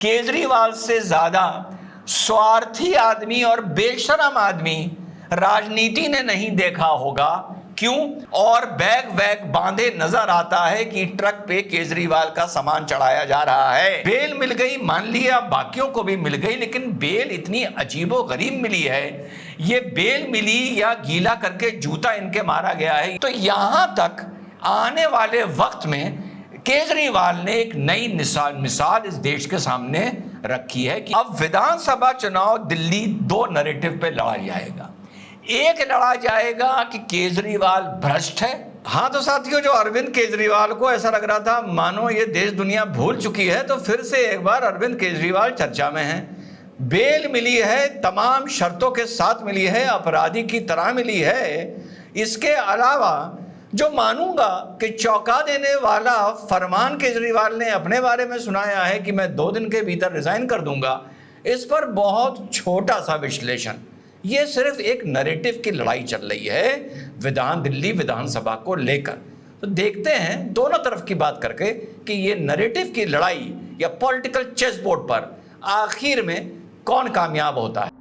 केजरीवाल से ज्यादा स्वार्थी आदमी और बेशरम आदमी राजनीति ने नहीं देखा होगा। क्यों? और बैग वैग बांधे नजर आता है कि ट्रक पे केजरीवाल का सामान चढ़ाया जा रहा है। बेल मिल गई, मान लिया बाकियों को भी मिल गई, लेकिन बेल इतनी अजीबो गरीब मिली है। ये बेल मिली या गीला करके जूता इनके मारा गया है। तो यहां तक आने वाले वक्त में केजरीवाल ने एक नई मिसाल इस देश के सामने रखी है कि अब विधानसभा चुनाव दिल्ली दो नैरेटिव पे लड़ा जाएगा। एक लड़ा जाएगा कि केजरीवाल भ्रष्ट है। हाँ तो साथियों, जो अरविंद केजरीवाल को ऐसा लग रहा था मानो ये देश दुनिया भूल चुकी है, तो फिर से एक बार अरविंद केजरीवाल चर्चा में है। बेल मिली है, तमाम शर्तों के साथ मिली है, अपराधी की तरह मिली है। इसके अलावा जो मानूंगा कि चौंका देने वाला फरमान केजरीवाल ने अपने बारे में सुनाया है कि मैं 2 दिन के भीतर रिजाइन कर दूंगा, इस पर बहुत छोटा सा विश्लेषण। ये सिर्फ एक नैरेटिव की लड़ाई चल रही है दिल्ली विधानसभा को लेकर। तो देखते हैं दोनों तरफ की बात करके कि ये नैरेटिव की लड़ाई या पॉलिटिकल चेस बोर्ड पर आखिर में कौन कामयाब होता है।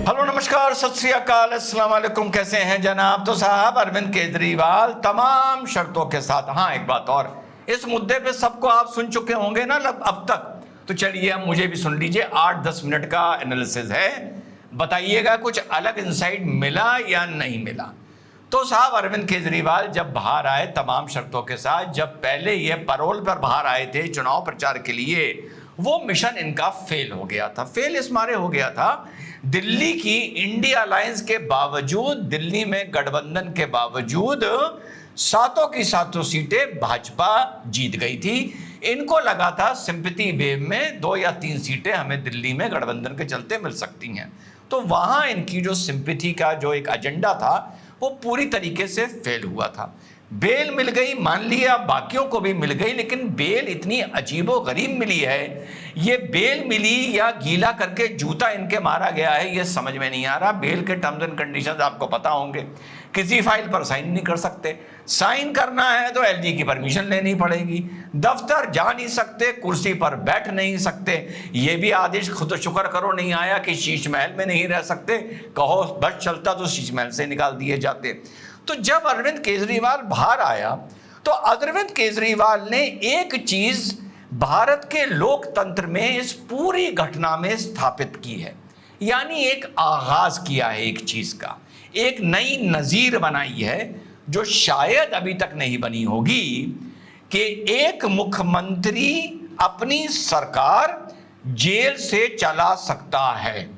हेलो, नमस्कार, सत श्री अकाल, अस्सलाम वालेकुम। कैसे हैं जनाब? तो साहब, अरविंद केजरीवाल तमाम शर्तों के साथ। हाँ, एक बात और, इस मुद्दे पे सबको आप सुन चुके होंगे ना अब तक, तो चलिए अब मुझे भी सुन लीजिए। 8-10 मिनट का एनालिसिस है, बताइएगा कुछ अलग इंसाइट मिला या नहीं मिला। तो साहब, अरविंद केजरीवाल जब बाहर आए तमाम शर्तों के साथ, जब पहले ये पैरोल पर बाहर आए थे चुनाव प्रचार के लिए, वो मिशन इनका फेल हो गया था। फेल इस मारे हो गया था, दिल्ली की इंडिया अलायंस के बावजूद, दिल्ली में गठबंधन के बावजूद 7 की 7 सीटें भाजपा जीत गई थी। इनको लगा था सिंपैथी वेव में 2 या 3 सीटें हमें दिल्ली में गठबंधन के चलते मिल सकती हैं। तो वहां इनकी जो सिंपैथी का जो एक एजेंडा था वो पूरी तरीके से फेल हुआ था। बेल मिल गई, मान लिया बाकियों को भी मिल गई, लेकिन बेल इतनी अजीबो गरीब मिली है। ये बेल मिली या गीला करके जूता इनके मारा गया है, ये समझ में नहीं आ रहा। बेल के टर्म्स एंड कंडीशंस आपको पता होंगे। किसी फाइल पर साइन नहीं कर सकते, साइन करना है तो एलजी की परमिशन लेनी पड़ेगी, दफ्तर जा नहीं सकते, कुर्सी पर बैठ नहीं सकते। ये भी आदेश खुद शुक्र करो नहीं आया कि शीश महल में नहीं रह सकते, कहो बस चलता तो शीश महल से निकाल दिए जाते। तो जब अरविंद केजरीवाल बाहर आया तो अरविंद केजरीवाल ने एक चीज भारत के लोकतंत्र में इस पूरी घटना में स्थापित की है, यानी एक आगाज किया है एक चीज का, एक नई नजीर बनाई है जो शायद अभी तक नहीं बनी होगी कि एक मुख्यमंत्री अपनी सरकार जेल से चला सकता है।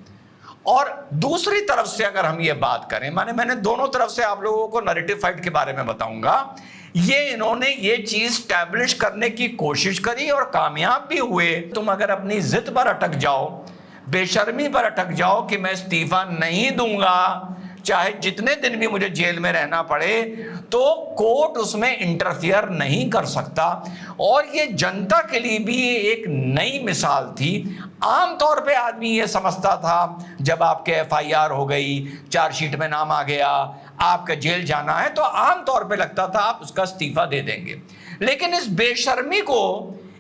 और दूसरी तरफ से अगर हम ये बात करें, मैंने दोनों तरफ से आप लोगों को नैरेटिव फाइट के बारे में बताऊंगा। इन्होंने ये चीज स्टैब्लिश करने की कोशिश करी और कामयाब भी हुए। तुम अगर अपनी जिद पर अटक जाओ, बेशर्मी पर अटक जाओ कि मैं इस्तीफा नहीं दूंगा चाहे जितने दिन भी मुझे जेल में रहना पड़े, तो कोर्ट उसमें इंटरफियर नहीं कर सकता। और ये जनता के लिए भी एक नई मिसाल थी। आमतौर पे आदमी ये समझता था जब आपके एफआईआर हो गई, चार्जशीट में नाम आ गया, आपका जेल जाना है, तो आमतौर पे लगता था आप उसका इस्तीफा दे देंगे। लेकिन इस बेशर्मी को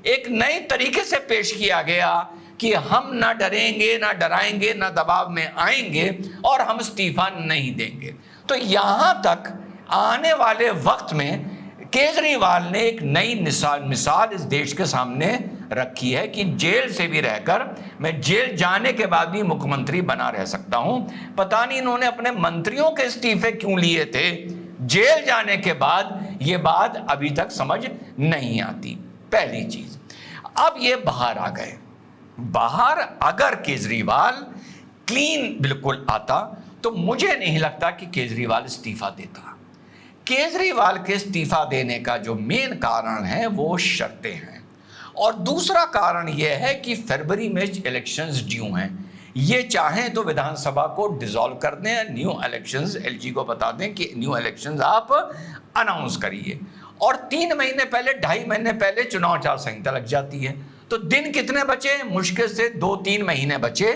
एक नए तरीके से पेश किया गया कि हम ना डरेंगे, ना डराएंगे, ना दबाव में आएंगे और हम इस्तीफा नहीं देंगे। तो यहां तक आने वाले वक्त में केजरीवाल ने एक नई मिसाल इस देश के सामने रखी है कि जेल से भी रहकर मैं जेल जाने के बाद भी मुख्यमंत्री बना रह सकता हूं। पता नहीं इन्होंने अपने मंत्रियों के इस्तीफे क्यों लिए थे जेल जाने के बाद, ये बात अभी तक समझ नहीं आती। पहली चीज, अब ये बाहर आ गए। बाहर अगर केजरीवाल क्लीन बिल्कुल आता तो मुझे नहीं लगता कि केजरीवाल इस्तीफा देता। केजरीवाल के इस्तीफा देने का जो मेन कारण है वो शर्तें हैं, और दूसरा कारण यह है कि फरवरी में इलेक्शंस ड्यू हैं। ये चाहें तो विधानसभा को डिसॉल्व कर दें, न्यू इलेक्शंस, एलजी को बता दें कि न्यू इलेक्शंस आप अनाउंस करिए, और 3 महीने पहले, 2.5 महीने पहले चुनाव आचार संहिता लग जाती है। तो दिन कितने बचे? मुश्किल से 2-3 महीने बचे।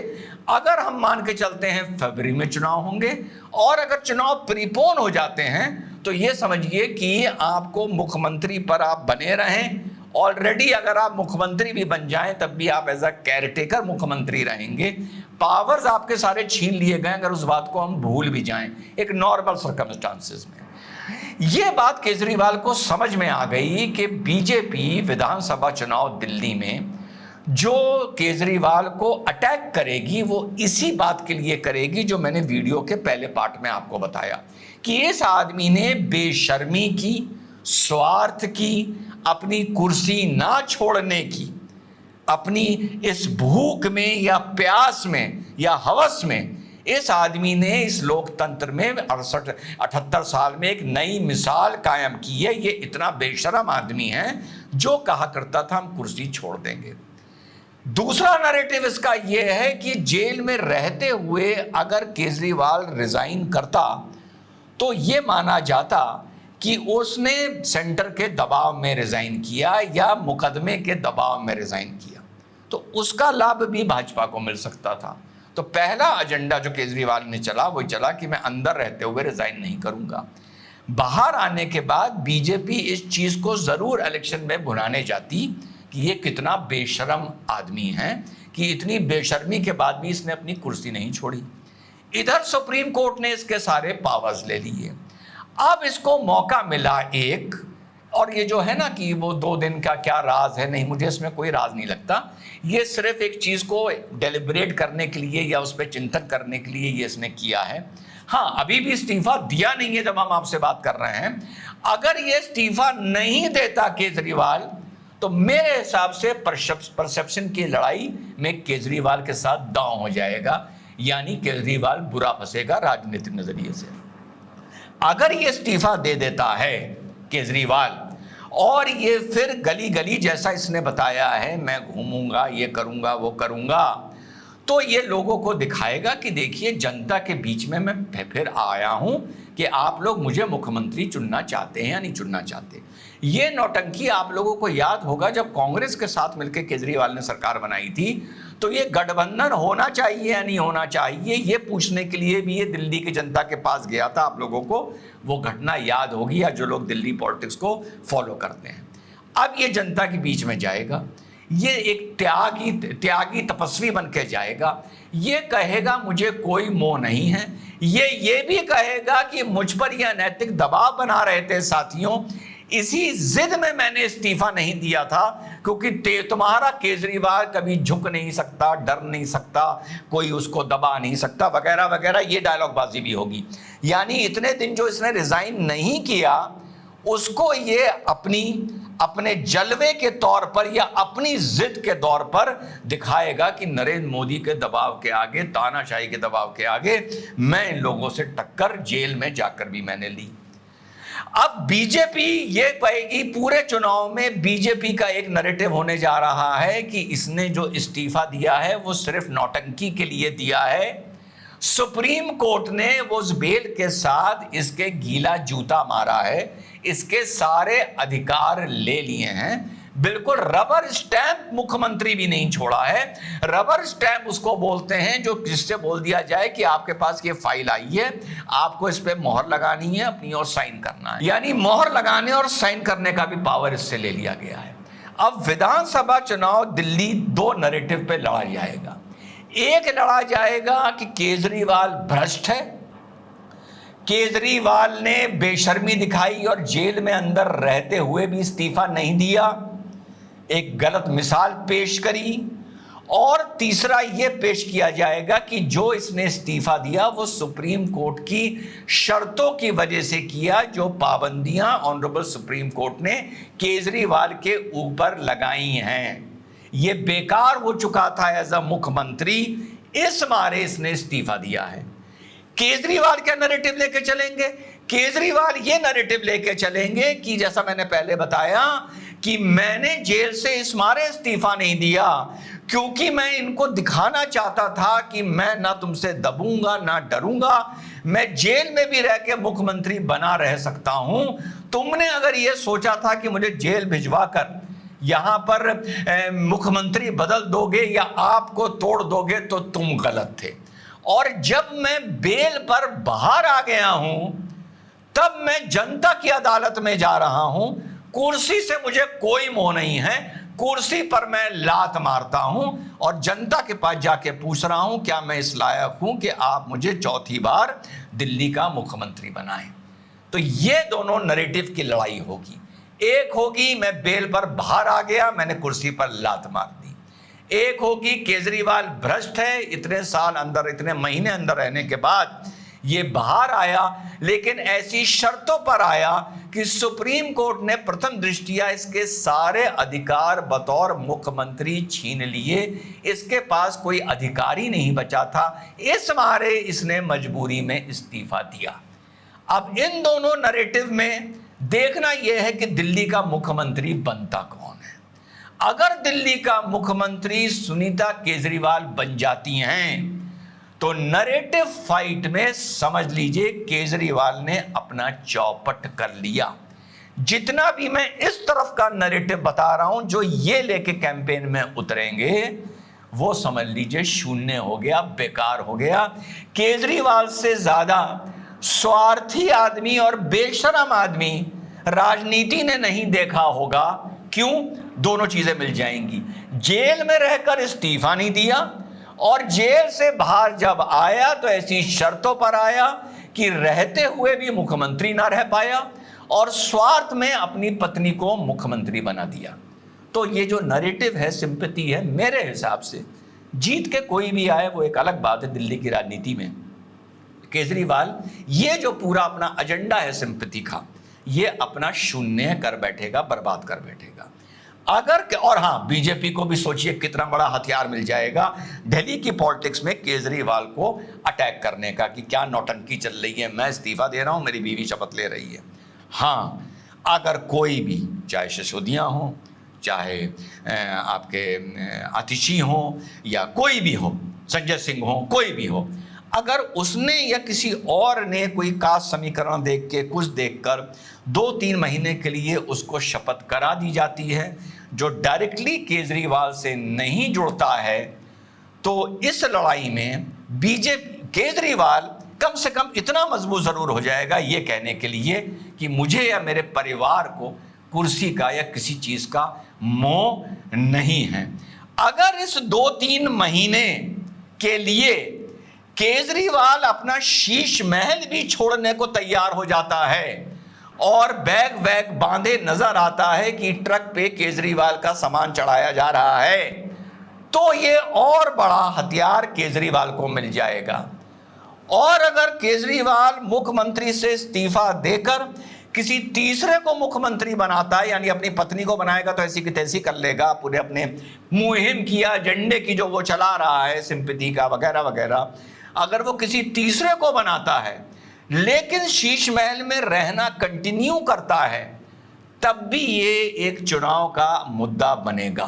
अगर हम मान के चलते हैं फरवरी में चुनाव होंगे और अगर चुनाव प्रीपोन हो जाते हैं तो ये समझिए कि आपको मुख्यमंत्री पर आप बने रहें। ऑलरेडी अगर आप मुख्यमंत्री भी बन जाएं तब भी आप एज अ केयरटेकर मुख्यमंत्री रहेंगे। पावर्स आपके सारे छीन लिए गए अगर उस बात को हम भूल भी जाएं एक नॉर्मल सर्कमस्टांसेस में। ये बात केजरीवाल को समझ में आ गई कि बीजेपी विधानसभा चुनाव दिल्ली में जो केजरीवाल को अटैक करेगी वो इसी बात के लिए करेगी जो मैंने वीडियो के पहले पार्ट में आपको बताया कि इस आदमी ने बेशर्मी की, स्वार्थ की, अपनी कुर्सी ना छोड़ने की, अपनी इस भूख में या प्यास में या हवस में इस आदमी ने इस लोकतंत्र में 68-78 साल में एक नई मिसाल कायम की है। ये इतना बेशरम आदमी है जो कहा करता था हम कुर्सी छोड़ देंगे। दूसरा नैरेटिव इसका यह है कि जेल में रहते हुए अगर केजरीवाल रिजाइन करता तो यह माना जाता कि उसने सेंटर के दबाव में रिजाइन किया या मुकदमे के दबाव में रिजाइन किया, तो उसका लाभ भी भाजपा को मिल सकता था। तो पहला एजेंडा जो केजरीवाल ने चला वो चला कि मैं अंदर रहते हुए रिजाइन नहीं करूंगा। बाहर आने के बाद बीजेपी इस चीज को जरूर इलेक्शन में भुनाने जाती कि ये कितना बेशर्म आदमी है कि इतनी बेशर्मी के बाद भी इसने अपनी कुर्सी नहीं छोड़ी। इधर सुप्रीम कोर्ट ने इसके सारे पावर्स ले लिए। अब इसको मौका मिला एक, और ये जो है ना कि वो 2 दिन का क्या राज है, नहीं मुझे इसमें कोई राज नहीं लगता। ये सिर्फ एक चीज को डेलिब्रेट करने के लिए या उस पर चिंतन करने के लिए ये इसने किया है। हाँ, अभी भी इस्तीफा दिया नहीं है जब हम आपसे बात कर रहे हैं। अगर ये इस्तीफा नहीं देता केजरीवाल तो मेरे हिसाब से परसेप्शन की लड़ाई में केजरीवाल के साथ दांव हो जाएगा, यानी केजरीवाल बुरा फंसेगा राजनीतिक नजरिए से। अगर ये इस्तीफा दे देता है केजरीवाल और ये फिर गली गली जैसा इसने बताया है मैं घूमूंगा, ये करूंगा, वो करूंगा, तो ये लोगों को दिखाएगा कि देखिए जनता के बीच में मैं फिर आया हूं कि आप लोग मुझे मुख्यमंत्री चुनना चाहते हैं या नहीं चुनना चाहते। ये नौटंकी आप लोगों को याद होगा जब कांग्रेस के साथ मिलकर केजरीवाल ने सरकार बनाई थी, तो ये गठबंधन होना चाहिए या नहीं होना चाहिए ये पूछने के लिए भी ये दिल्ली की जनता के पास गया था। आप लोगों को वो घटना याद होगी या जो लोग दिल्ली पॉलिटिक्स को फॉलो करते हैं। अब ये जनता के बीच में जाएगा, ये एक त्यागी तपस्वी बन के जाएगा। ये कहेगा मुझे कोई मोह नहीं है। ये भी कहेगा कि मुझ पर यह नैतिक दबाव बना रहे थे साथियों, इसी जिद में मैंने इस्तीफा नहीं दिया था क्योंकि तुम्हारा केजरीवाल कभी झुक नहीं सकता, डर नहीं सकता, कोई उसको दबा नहीं सकता, वगैरह वगैरह। ये डायलॉगबाजी भी होगी। यानी इतने दिन जो इसने रिजाइन नहीं किया उसको ये अपने जलवे के तौर पर या अपनी जिद के तौर पर दिखाएगा कि नरेंद्र मोदी के दबाव के आगे, तानाशाही के दबाव के आगे मैं इन लोगों से टक्कर जेल में जाकर भी मैंने ली। अब बीजेपी ये कहेगी, पूरे चुनाव में बीजेपी का एक नैरेटिव होने जा रहा है कि इसने जो इस्तीफा दिया है वो सिर्फ नौटंकी के लिए दिया है। सुप्रीम कोर्ट ने वो उस बेल के साथ इसके गीला जूता मारा है, इसके सारे अधिकार ले लिए हैं। बिल्कुल रबर स्टैंप मुख्यमंत्री भी नहीं छोड़ा है। रबर स्टैंप उसको बोलते हैं जो जिससे बोल दिया जाए कि आपके पास ये फाइल आई है, आपको इस पे मोहर लगानी है, अपनी और साइन करना है। यानी मोहर लगाने और साइन करने का भी पावर इससे ले लिया गया है। अब विधानसभा चुनाव दिल्ली 2 नैरेटिव पे लड़ा जाएगा। एक लड़ा जाएगा कि केजरीवाल भ्रष्ट है, केजरीवाल ने बेशर्मी दिखाई और जेल में अंदर रहते हुए भी इस्तीफा नहीं दिया, एक गलत मिसाल पेश करी। और तीसरा यह पेश किया जाएगा कि जो इसने इस्तीफा दिया वो सुप्रीम कोर्ट की शर्तों की वजह से किया, जो पाबंदियां ऑनरेबल सुप्रीम कोर्ट ने केजरीवाल के ऊपर लगाई हैं। ये बेकार हो चुका था एज अ मुख्यमंत्री, इस मारे इसने इस्तीफा दिया है। केजरीवाल क्या नैरेटिव लेके चलेंगे? केजरीवाल ये नैरेटिव लेके चलेंगे कि जैसा मैंने पहले बताया कि मैंने जेल से इस मारे इस्तीफा नहीं दिया क्योंकि मैं इनको दिखाना चाहता था कि मैं ना तुमसे दबूंगा ना डरूंगा, मैं जेल में भी रह के मुख्यमंत्री बना रह सकता हूं। तुमने अगर यह सोचा था कि मुझे जेल भिजवा कर यहां पर मुख्यमंत्री बदल दोगे या आपको तोड़ दोगे तो तुम गलत थे। और जब मैं बेल पर बाहर आ गया हूं तब मैं जनता की अदालत में जा रहा हूं। कुर्सी से मुझे कोई मोह नहीं है, कुर्सी पर मैं लात मारता हूं और जनता के पास जाके पूछ रहा हूं क्या मैं इस लायक हूं कि आप मुझे चौथी बार दिल्ली का मुख्यमंत्री बनाएं। तो ये दोनों नैरेटिव की लड़ाई होगी। एक होगी मैं बेल पर बाहर आ गया, मैंने कुर्सी पर लात मार दी। एक होगी केजरीवाल भ्रष्ट है, इतने साल अंदर, इतने महीने अंदर रहने के बाद ये बाहर आया, लेकिन ऐसी शर्तों पर आया कि सुप्रीम कोर्ट ने प्रथम दृष्टिया इसके सारे अधिकार बतौर मुख्यमंत्री छीन लिए। इसके पास कोई अधिकार ही नहीं बचा था, इस मारे इसने मजबूरी में इस्तीफा दिया। अब इन दोनों नैरेटिव में देखना यह है कि दिल्ली का मुख्यमंत्री बनता कौन है। अगर दिल्ली का मुख्यमंत्री सुनीता केजरीवाल बन जाती हैं तो नैरेटिव फाइट में समझ लीजिए केजरीवाल ने अपना चौपट कर लिया। जितना भी मैं इस तरफ का नैरेटिव बता रहा हूं, जो ये लेके कैंपेन में उतरेंगे, वो समझ लीजिए शून्य हो गया, बेकार हो गया। केजरीवाल से ज्यादा स्वार्थी आदमी और बेशरम आदमी राजनीति ने नहीं देखा होगा। क्यों? दोनों चीजें मिल जाएंगी। जेल में रहकर इस्तीफा नहीं दिया और जेल से बाहर जब आया तो ऐसी शर्तों पर आया कि रहते हुए भी मुख्यमंत्री ना रह पाया और स्वार्थ में अपनी पत्नी को मुख्यमंत्री बना दिया। तो ये जो नैरेटिव है, सिंपैथी है, मेरे हिसाब से जीत के कोई भी आए वो एक अलग बात है। दिल्ली की राजनीति में केजरीवाल ये जो पूरा अपना एजेंडा है सिंपैथी का, ये अपना शून्य कर बैठेगा, बर्बाद कर बैठेगा। अगर और हाँ, बीजेपी को भी सोचिए कितना बड़ा हथियार मिल जाएगा दिल्ली की पॉलिटिक्स में केजरीवाल को अटैक करने का कि क्या नौटंकी चल रही है, मैं इस्तीफा दे रहा हूं, मेरी बीवी शपथ ले रही है। हाँ, अगर कोई भी, चाहे सिसोदिया हो, चाहे आपके आतिशी हो या कोई भी हो, संजय सिंह हो, कोई भी हो, अगर उसने या किसी और ने कोई कास्ट समीकरण देख के, कुछ देखकर 2-3 महीने के लिए उसको शपथ करा दी जाती है जो डायरेक्टली केजरीवाल से नहीं जुड़ता है, तो इस लड़ाई में बीजेपी, केजरीवाल कम से कम इतना मजबूत जरूर हो जाएगा ये कहने के लिए कि मुझे या मेरे परिवार को कुर्सी का या किसी चीज का मोह नहीं है। अगर इस 2-3 महीने के लिए केजरीवाल अपना शीश महल भी छोड़ने को तैयार हो जाता है और बैग वैग बांधे नजर आता है कि ट्रक पे केजरीवाल का सामान चढ़ाया जा रहा है, तो ये और बड़ा हथियार केजरीवाल को मिल जाएगा। और अगर केजरीवाल मुख्यमंत्री से इस्तीफा देकर किसी तीसरे को मुख्यमंत्री बनाता है, यानी अपनी पत्नी को बनाएगा तो ऐसी की तैसी कर लेगा, पूरे अपने मुहिम किया एजेंडे की जो वो चला रहा है सिंपैथी का वगैरह वगैरह, अगर वो किसी तीसरे को बनाता है लेकिन शीश महल में रहना कंटिन्यू करता है, तब भी ये एक चुनाव का मुद्दा बनेगा।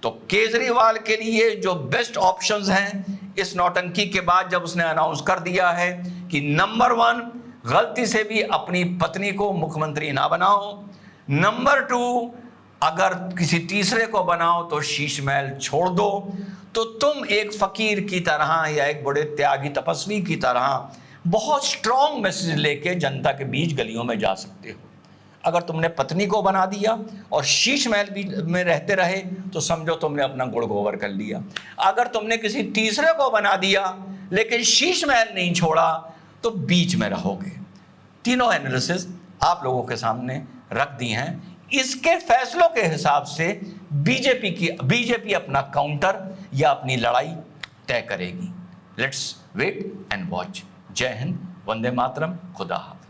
तो केजरीवाल के लिए जो बेस्ट ऑप्शंस हैं इस नौटंकी के बाद, जब उसने अनाउंस कर दिया है कि नंबर 1, गलती से भी अपनी पत्नी को मुख्यमंत्री ना बनाओ, नंबर 2, अगर किसी तीसरे को बनाओ तो शीश महल छोड़ दो, तो तुम एक फकीर की तरह या एक बड़े त्यागी तपस्वी की तरह बहुत स्ट्रॉन्ग मैसेज लेके जनता के बीच गलियों में जा सकते हो। अगर तुमने पत्नी को बना दिया और शीश महल भी में रहते रहे तो समझो तुमने अपना गुड़ गोबर कर लिया। अगर तुमने किसी तीसरे को बना दिया लेकिन शीश महल नहीं छोड़ा तो बीच में रहोगे। तीनों एनालिसिस आप लोगों के सामने रख दी हैं। इसके फैसलों के हिसाब से बीजेपी अपना काउंटर या अपनी लड़ाई तय करेगी। Let's wait and watch. जय हिंद, वंदे मातरम, खुदा हाफिज।